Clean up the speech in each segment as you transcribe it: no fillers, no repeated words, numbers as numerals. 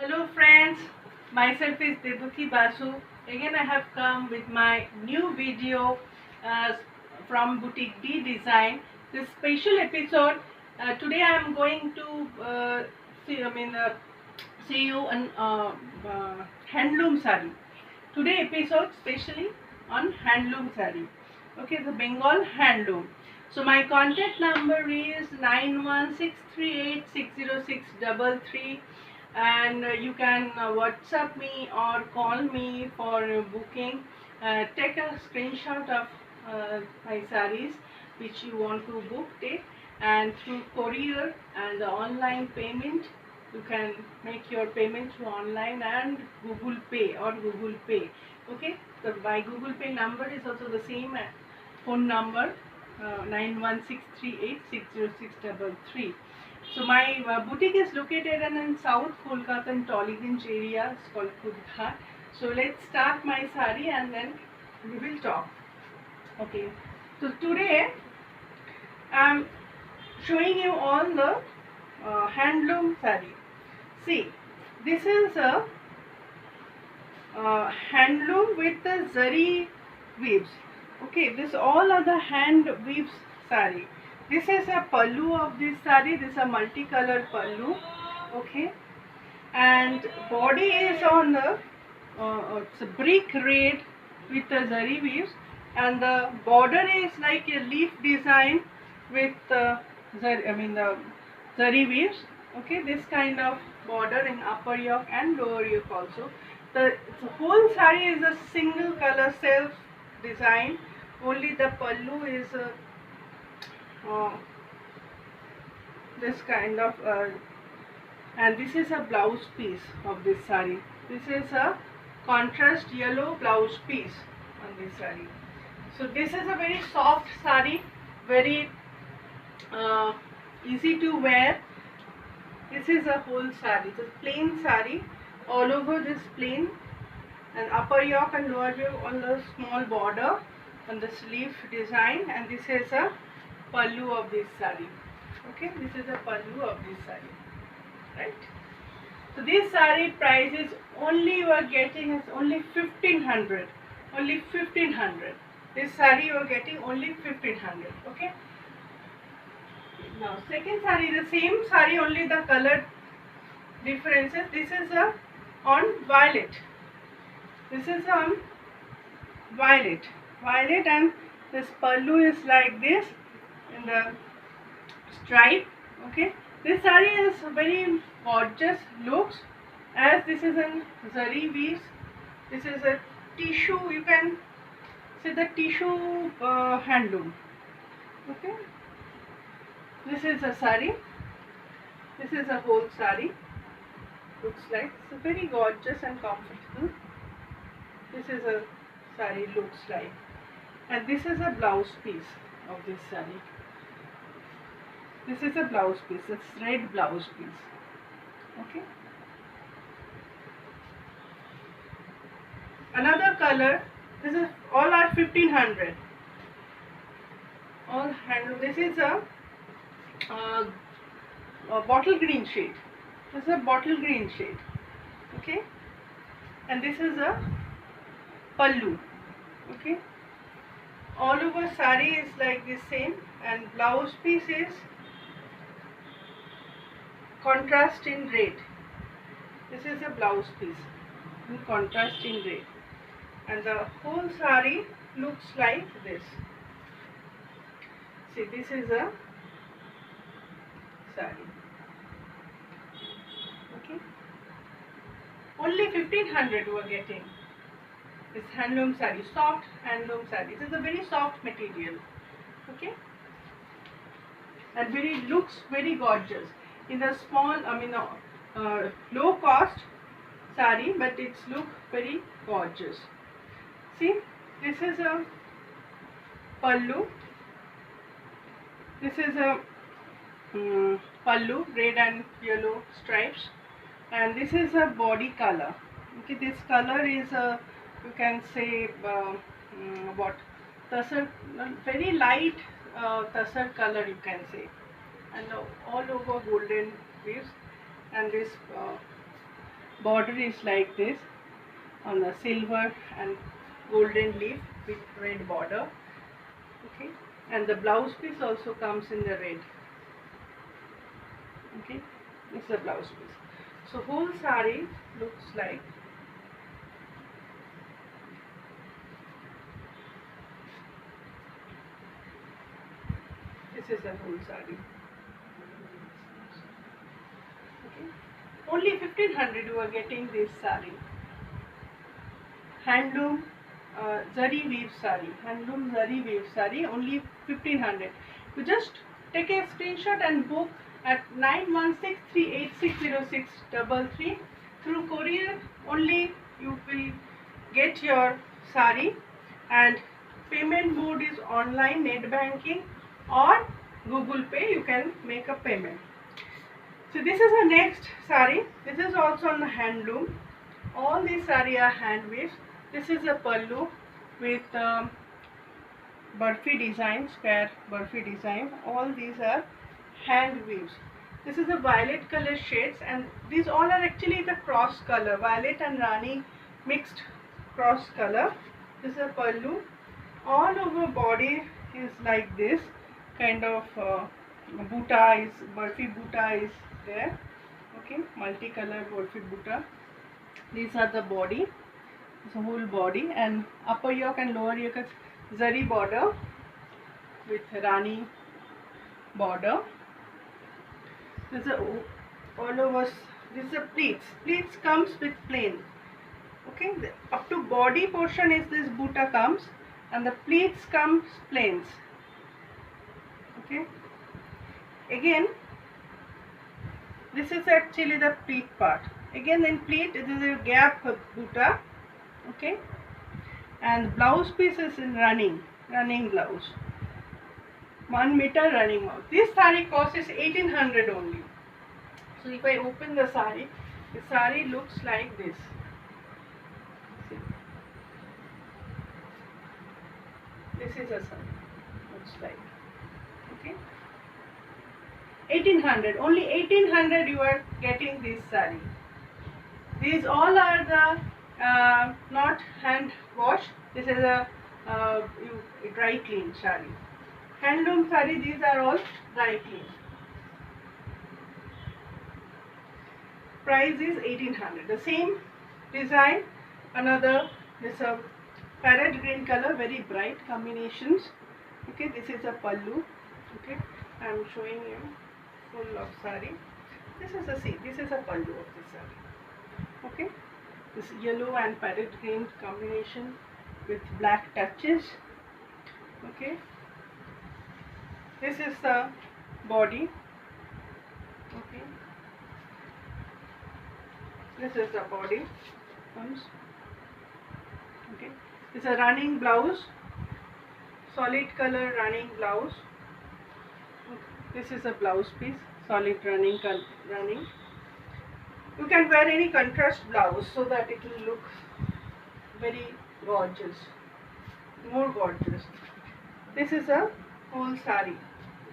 Hello friends, myself is Debuki Basu. Again I have come with my new video uh, from Boutique D Design. This special episode. Today I am going to see you an handloom sari. Today episode specially on handloom sari. Okay, the Bengal handloom. So my contact number is 9163860633, and you can WhatsApp me or call me for booking. Take a screenshot of my saris which you want to book it, and through courier and the online payment you can make your payment through online and Google Pay or Google Pay. Okay, so my Google Pay number is also the same phone number, 9163860633. So my boutique is located in South Kolkata in Tollygunge area. It's called Kudghat. So let's start my sari and then we will talk. Okay. So today I'm showing you all the handloom sari. See, this is a handloom with the zari weaves. Okay, this all are the hand weaves sari. This is a pallu of this sari. This is a multicolored pallu. Okay, and body is on the it's a brick red with the zari weaves, and the border is like a leaf design with the zari weaves. Okay, this kind of border in upper yoke and lower yoke also. The whole sari is a single color self design. Only the pallu is uh, this kind of and this is a blouse piece of this sari. This is a contrast yellow blouse piece on this sari. So this is a very soft sari, very uh, easy to wear. This is a whole sari. It's a plain sari, all over this plain, and upper yoke and lower yoke on the small border on the sleeve design, and this is a pallu of this sari. Okay, this is a pallu of this sari, right? So this sari price is only you are getting is only 1500, only 1500. This sari you are getting only 1500. Okay. Now second sari, the same sari, only the color differences. This is a on violet. This is on violet, and this pallu is like this in the stripe. Okay, this sari is very gorgeous looks, as this is in zari weaves. This is a tissue. You can see the tissue handloom. Okay, this is a sari. This is a whole sari. Looks like it's very gorgeous and comfortable. This is a sari looks like, and this is a blouse piece of this sari. This is a blouse piece. It's red blouse piece. Okay. Another color. This is all are 1500. All handle. This is a bottle green shade. This is a bottle green shade. Okay. And this is a pallu. Okay. All over sari is like the same, and blouse piece is contrast in red. This is a blouse piece in contrast in red, and the whole sari looks like this. See, this is a sari. Okay, only 1500 you are getting this handloom sari, soft handloom sari. This is a very soft material. Okay, and very looks very gorgeous in a small, low cost sari, but it's look very gorgeous. See, this is a pallu. This is a pallu, red and yellow stripes, and this is a body color. Okay, this color is a, you can say what, tasar, very light tasar color you can say, and all over golden weaves, and this border is like this on the silver and golden leaf with red border. Okay, and the blouse piece also comes in the red. Okay, this is the blouse piece. So whole sari looks like this is the whole sari. Okay, only 1500 you are getting this sari. Handloom zari weave sari, handloom zari weave sari, only 1500. You just take a screenshot and book at 9163860633. Through courier only you will get your sari, and payment mode is online, net banking or Google Pay. You can make a payment. So this is the next sari. This is also on the handloom. All these sari are hand weaves. This is a pallu with burfi design, square burfi design. All these are hand weaves. This is a violet color shades, and these all are actually the cross color, violet and rani mixed cross color. This is a pallu. All over body is like this kind of buta is, burfi buta is there. Okay, multicolored burfi buta. These are the body. It's a whole body, and upper yoke and lower yoke is zari border with rani border. This is all over. This is a pleats. Pleats comes with plain. Okay, up to body portion is this buta comes, and the pleats comes plains. Okay. Again, this is actually the pleat part. Again, in pleat, it is a gap buta. Okay, and blouse piece is in running blouse, 1 meter running blouse. This sari cost is 1800 only. So if I open the sari looks like this. See. This is a sari, looks like. Okay, 1800, only 1800 you are getting this sari. These all are the not hand wash. This is a dry clean sari. Handloom sari, these are all dry clean. Price is 1800. The same design, another, this a parrot green color, very bright combinations. Okay, this is a pallu. Okay, I am showing you full of sari. This is a pallu of this sari. Okay, this yellow and parrot green combination with black touches. Okay, this is the body. Okay, this is the body comes. Okay, it's a running blouse, solid color running blouse. Okay. This is a blouse piece, solid running. You can wear any contrast blouse so that it will look very gorgeous, more gorgeous. This is a whole sari.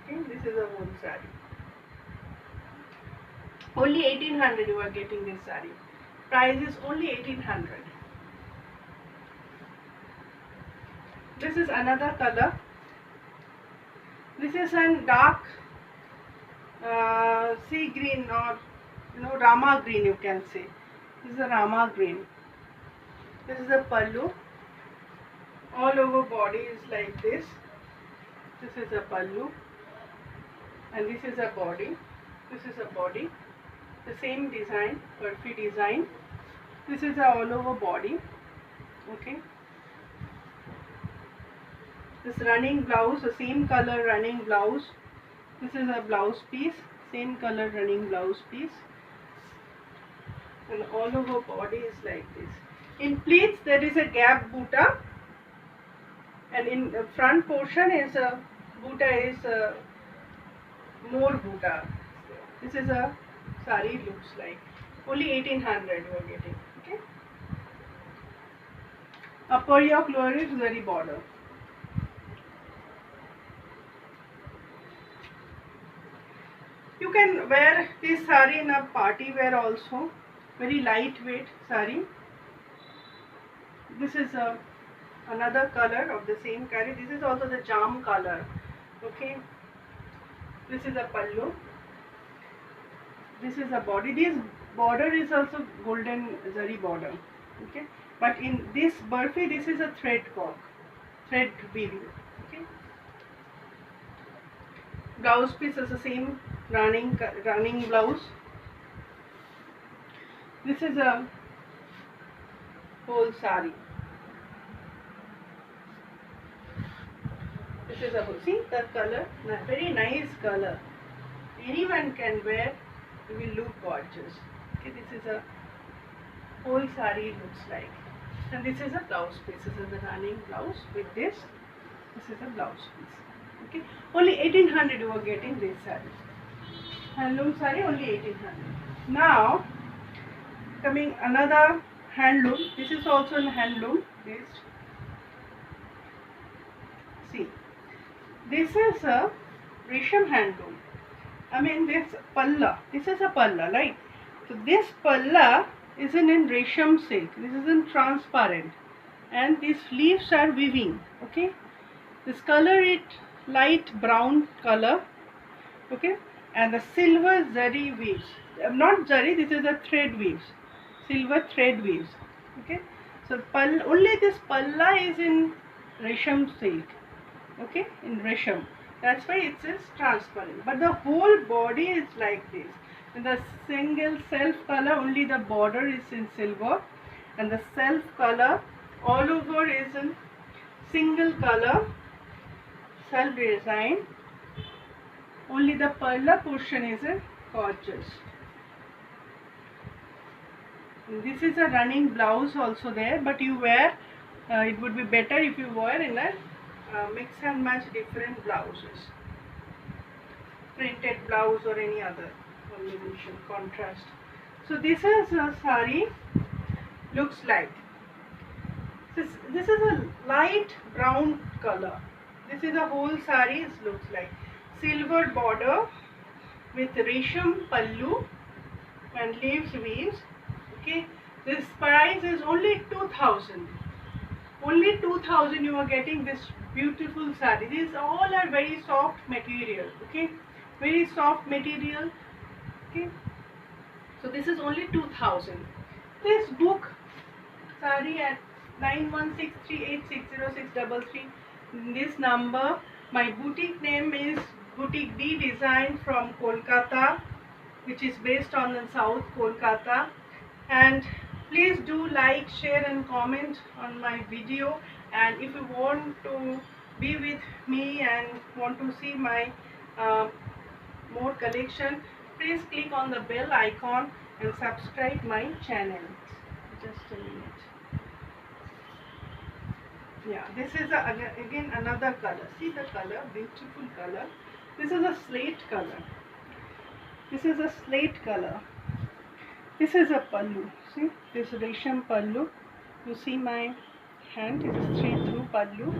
Okay, this is a whole sari. Only 1800 you are getting this sari. Price is only 1800. This is another color. This is a dark sea green, or Rama green, you can say. This is a Rama green. This is a pallu. All over body is like this. This is a pallu, and this is a body. This is a body. The same design, burfi design. This is a all over body. Okay. This running blouse, the same color running blouse. This is a blouse piece, same color running blouse piece. And all over body is like this. In pleats there is a gap buta, and in the front portion is a buta is more buta. This is a sari looks like. Only 1800 you are getting. Okay. Upper yoke, lower yoke, zari border. You can wear this sari in a party wear also. very lightweight sari. This is another color of the same curry. This is also the jam color. Okay, this is a pallu. This is a body. This border is also golden zari border. Okay, but in this burfi, this is a thread work, thread weaving. Okay, blouse piece is the same running blouse. This is a whole sari. This is a whole. See the color, very nice color. Anyone can wear. You will look gorgeous. Okay, this is a whole sari looks like, and this is a blouse piece. This is the running blouse with this. This is a blouse piece. Okay, only 1800 you are getting this sari. Handloom sari only 1800. Now coming another handloom. This is also in handloom. See, this is a Resham handloom. I mean this palla. This is a palla, right? So this palla is in Resham silk. This is in transparent, and these leaves are weaving. Okay, this color is light brown color. Okay, and the silver zari weaves. Not zari. This is a thread weaves. Silver thread weaves. Okay, so only this palla is in Resham silk. Okay, in Resham. That's why it is transparent. But the whole body is like this. In the single self color, only the border is in silver, and the self color all over is in single color, self design. Only the palla portion is in gorgeous. This is a running blouse also there, but you wear, it would be better if you wear in a mix and match different blouses, printed blouse or any other combination, contrast. So this is a sari looks like. This is a light brown color. This is a whole sari. It looks like silver border with Resham pallu and leaves weaves. Okay, this price is only 2000. Only 2000 you are getting this beautiful sari. These all are very soft material. Okay, very soft material. Okay, so this is only 2000. Please book sari at 9163860633. This number. My boutique name is Boutique D Design from Kolkata, which is based on the South Kolkata. And please do like, share and comment on my video. And if you want to be with me and want to see my more collection, please click on the bell icon and subscribe my channel. Just a minute. Yeah, this is again another color. See the color, beautiful color. This is a slate color. This is a slate color. This is a pallu. See, this Resham pallu. You see my hand. It is 3-through pallu.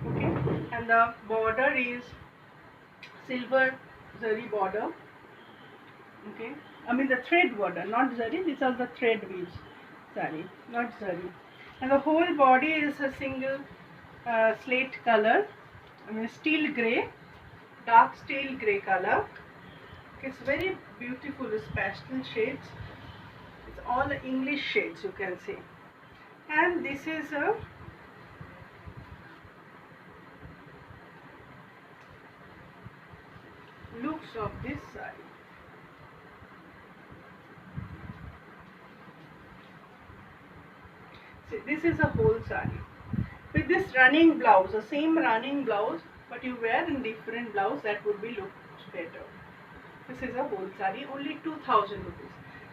Okay, and the border is silver zari border. Okay, I mean the thread border, not zari. These are the thread weaves. Sari, not zari. And the whole body is a single slate color. I mean steel grey, dark steel grey color. It's very beautiful. It's pastel shades. It's all English shades, you can say. And this is a looks of this sari. See, this is a whole sari with this running blouse, the same running blouse, but you wear in different blouse. That would be looks better. This is a whole sari, only 2000 rupees.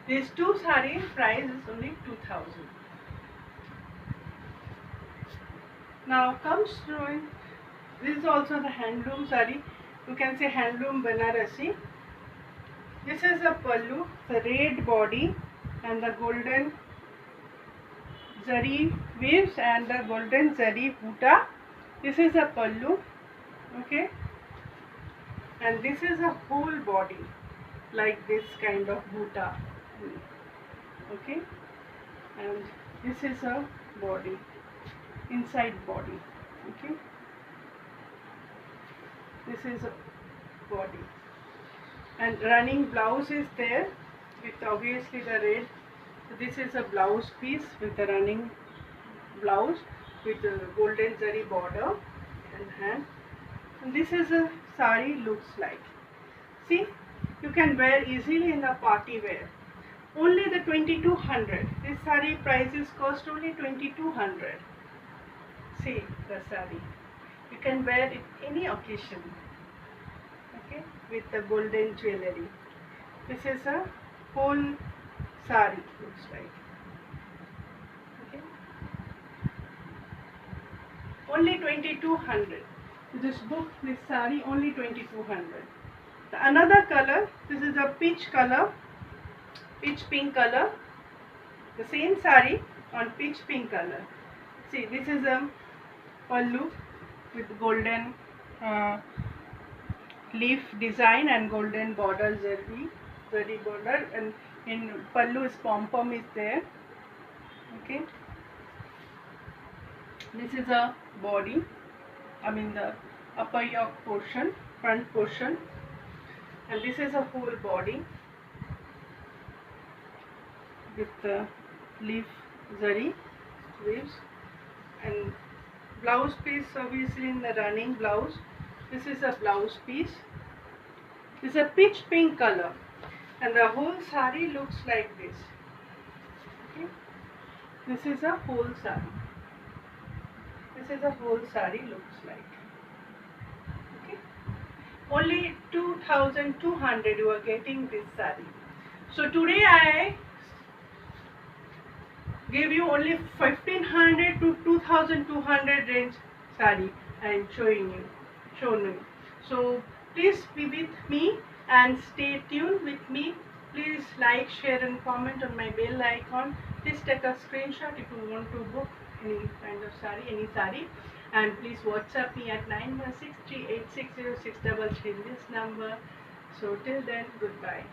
These two sari price is only 2000. Now comes showing. This is also the handloom sari. You can say handloom Banarasi. This is a pallu, the red body and the golden zari waves and the golden zari buta. This is a pallu. Okay, and this is a whole body like this kind of buta. Okay, and this is a body, inside body. Okay, this is a body, and running blouse is there with obviously the red. So this is a blouse piece with the running blouse with a golden zari border and hand. And this is a sari looks like. See, you can wear easily in the party wear. Only the 2200. This sari prices cost only 2200. See the sari. You can wear it any occasion. Okay, with the golden jewelry. This is a whole sari looks like. Okay, only 2200. Just book this sari only 2200. The another color. This is a peach color, peach pink color. The same sari on peach pink color. See, this is a pallu with golden leaf design and golden border zari border, and in pallu is pom is there. Okay, this is a body, I mean the upper yoke portion, front portion, and this is a whole body with the leaf zari leaves, and blouse piece obviously in the running blouse. This is a blouse piece. This is a peach pink color, and the whole sari looks like this. Okay, this is a whole sari. This is a whole sari looks like. Okay, only 2200 you are getting this sari. So today I give you only 1500 to 2200 range sari I am showing you. So please be with me and stay tuned with me. Please like, share and comment on my bell icon. Please take a screenshot if you want to book any kind of sari, any sari, and please WhatsApp me at 91638606333 this number. So till then, goodbye.